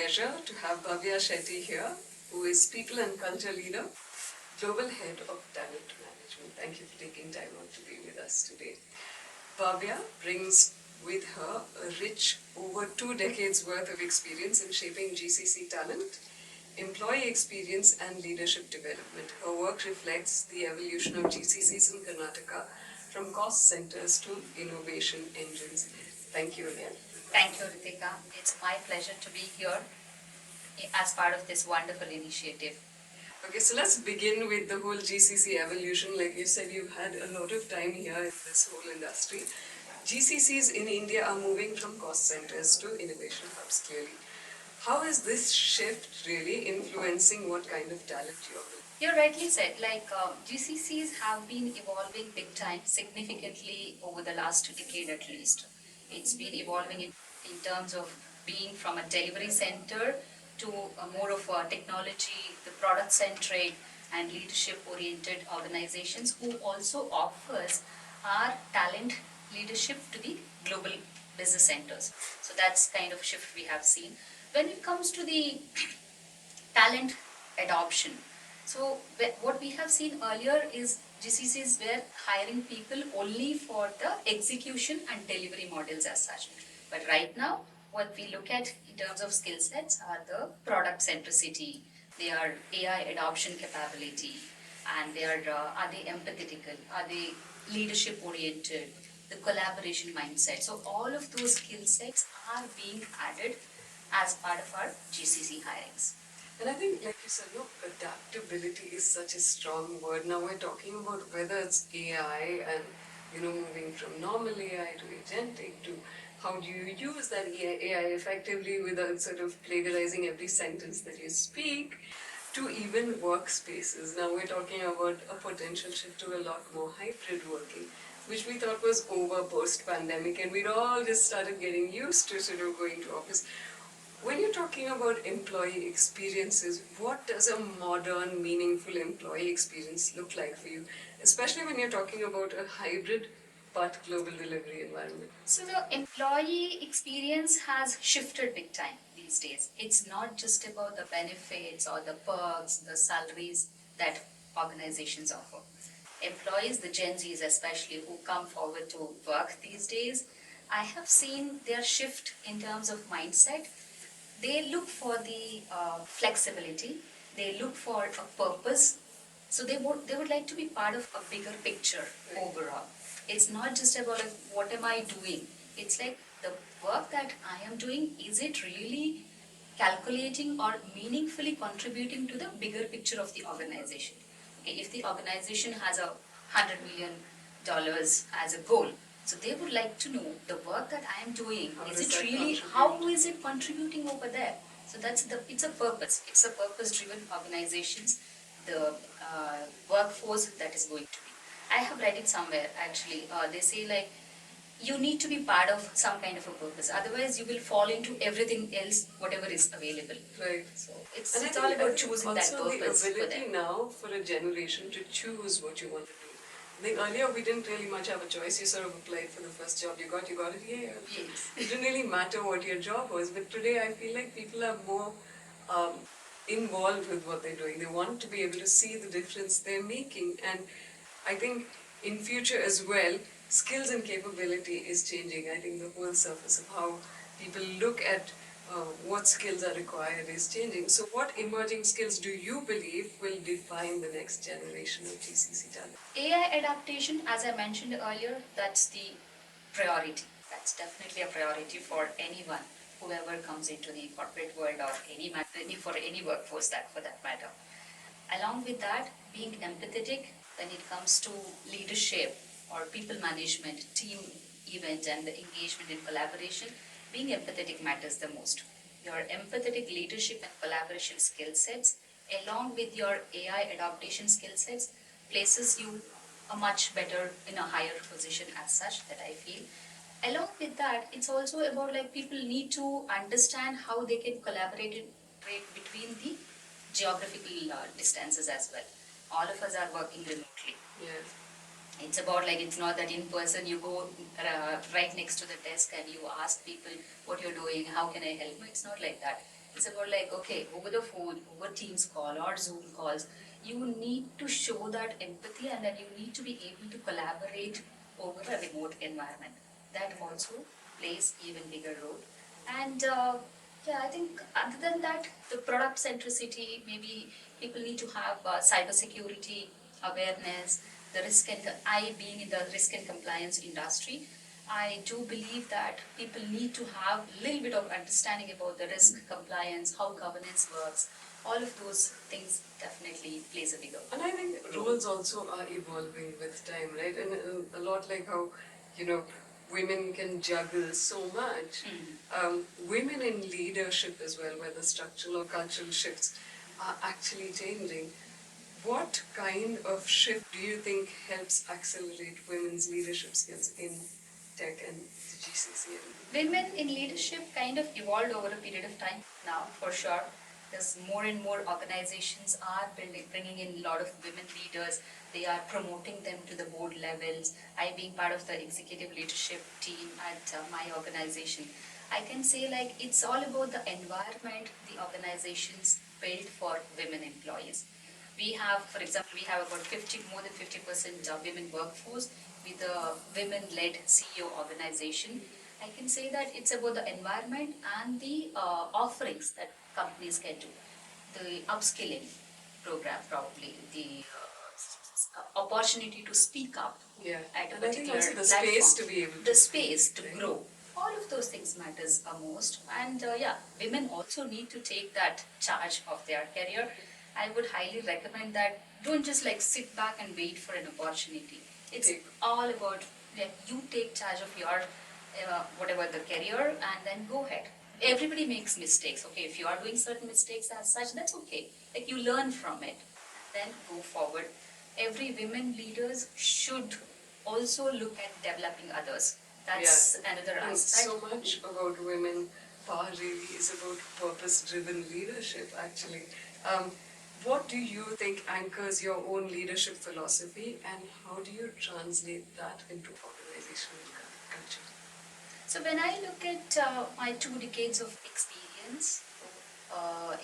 pleasure to have Bhavya Shetty here, who is People and Culture Leader, Global Head of Talent Management. Thank you for taking time out to be with us today. Bhavya brings with her a rich, over 2 decades worth of experience in shaping GCC talent, employee experience and leadership development. Her work reflects the evolution of GCCs in Karnataka from cost centers to innovation engines. Thank you again. Thank you, Reethika. It's my pleasure to be here as part of this wonderful initiative. Okay, so let's begin with the whole GCC evolution. Like you said, you've had a lot of time here in this whole industry. GCCs in India are moving from cost centers to innovation hubs, clearly. How is this shift really influencing what kind of talent you're building? You rightly said, GCCs have been evolving big time, significantly over the last decade at least. It's been evolving in terms of being from a delivery center to more of a technology, the product-centric and leadership-oriented organizations who also offers our talent leadership to the global business centers. So that's kind of shift we have seen. When it comes to the talent adoption, so what we have seen earlier is GCCs were hiring people only for the execution and delivery models as such. But right now, what we look at in terms of skill sets are the product centricity, they are AI adoption capability, and they are they empathetical, are they leadership oriented, the collaboration mindset. So all of those skill sets are being added as part of our GCC hirings. And I think, like you said, adaptability is such a strong word. Now we're talking about whether it's AI and, moving from normal AI to agentic to how do you use that AI effectively without sort of plagiarizing every sentence that you speak, to even workspaces. Now we're talking about a potential shift to a lot more hybrid working, which we thought was over post-pandemic, and we'd all just started getting used to sort of going to office. When you're talking about employee experiences, what does a modern, meaningful employee experience look like for you? Especially when you're talking about a hybrid but global delivery environment. So the employee experience has shifted big time these days. It's not just about the benefits or the perks, the salaries that organizations offer. Employees, the Gen Zs especially, who come forward to work these days, I have seen their shift in terms of mindset. They look for the flexibility, they look for a purpose, so they would like to be part of a bigger picture overall. It's not just about like, what am I doing? It's like the work that I am doing, is it really calculating or meaningfully contributing to the bigger picture of the organization? Okay, if the organization has $100 million as a goal, so they would like to know the work that I am doing, how is it contributing over there? So it's a purpose. It's a purpose-driven organizations, the workforce that is going to be. I have read it somewhere actually. They say like, you need to be part of some kind of a purpose. Otherwise, you will fall into everything else, whatever is available. Right. So it's all about choosing that purpose. Also the ability now for a generation to choose what you want to do. I think earlier we didn't really much have a choice. You sort of applied for the first job you got it here. Yes. It didn't really matter what your job was. But today I feel like people are more involved with what they're doing. They want to be able to see the difference they're making. And I think in future as well, skills and capability is changing. I think the whole surface of how people look at what skills are required is changing. So what emerging skills do you believe will define the next generation of GCC talent? AI adaptation, as I mentioned earlier, that's the priority. That's definitely a priority for anyone, whoever comes into the corporate world or for any workforce for that matter. Along with that, being empathetic when it comes to leadership or people management, team events and the engagement and collaboration, being empathetic matters the most. Your empathetic leadership and collaboration skill sets, along with your AI adaptation skill sets, places you a much better in a higher position as such, that I feel. Along with that, it's also about like people need to understand how they can collaborate between the geographical distances as well. All of us are working remotely. Yes. It's about like, it's not that in person you go right next to the desk and you ask people what you're doing, how can I help? No, it's not like that. It's about like, okay, over the phone, over Teams call or Zoom calls, you need to show that empathy and then you need to be able to collaborate over a remote environment. That also plays even bigger role. And yeah, I think other than that, the product centricity, maybe people need to have cybersecurity awareness, the risk and I being in the risk and compliance industry, I do believe that people need to have a little bit of understanding about the risk compliance, how governance works. All of those things definitely plays a bigger And I think roles also are evolving with time, right? And a lot like how, you know, women can juggle so much. Women in leadership as well, whether structural or cultural shifts, are actually changing. What kind of shift do you think helps accelerate women's leadership skills in tech and the GCC? Women in leadership kind of evolved over a period of time now, for sure. Because more and more organizations are bringing in a lot of women leaders. They are promoting them to the board levels. I, being part of the executive leadership team at my organization, I can say like it's all about the environment the organizations build for women employees. We have, for example, we have about more than 50% women workforce with a women-led CEO organization. I can say that it's about the environment and the offerings that companies can do. The upskilling program, probably the opportunity to speak up at a and I think particular also the platform, space to be able to the space to right? grow. All of those things matters most, and yeah, women also need to take that charge of their career. I would highly recommend that don't just like sit back and wait for an opportunity. It's all about like you take charge of your whatever the career and then go ahead. Everybody makes mistakes. Okay, if you are doing certain mistakes as such, that's okay. Like you learn from it, then go forward. Every women leaders should also look at developing others. That's another And aspect. so much about women power really is about purpose-driven leadership, actually. What do you think anchors your own leadership philosophy, and how do you translate that into organizational culture? So when I look at my 2 decades of experience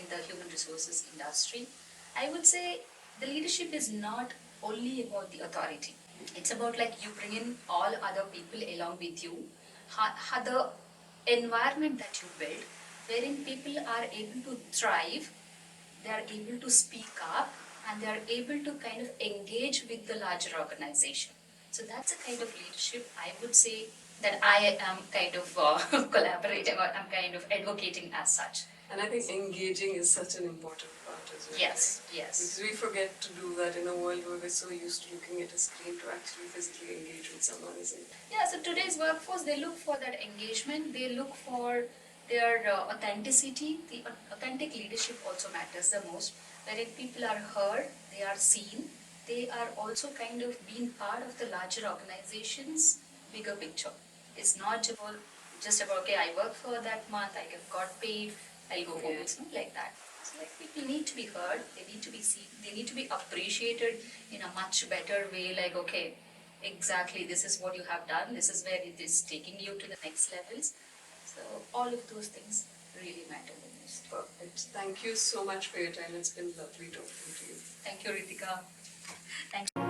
in the human resources industry, I would say the leadership is not only about the authority. It's about like you bring in all other people along with you. The environment that you build, wherein people are able to thrive, they are able to speak up, and they are able to kind of engage with the larger organization. So that's a kind of leadership I would say that I am kind of collaborating or I'm kind of advocating as such. And I think engaging is such an important part as well. Yes, right? yes. Because we forget to do that in a world where we're so used to looking at a screen to actually physically engage with someone, isn't it? Yeah, so today's workforce, they look for that engagement, they look for their authenticity. The authentic leadership also matters the most, wherein people are heard, they are seen, they are also kind of being part of the larger organization's bigger picture. It's not about just about, okay, I work for that month, I got paid, I'll go home. It's not like that. So like people need to be heard, they need to be seen, they need to be appreciated in a much better way, like, okay, exactly, this is what you have done, this is where it is taking you to the next levels. So all of those things really matter the most. Perfect. Thank you so much for your time. It's been lovely talking to you. Thank you, Ritika. Thank you.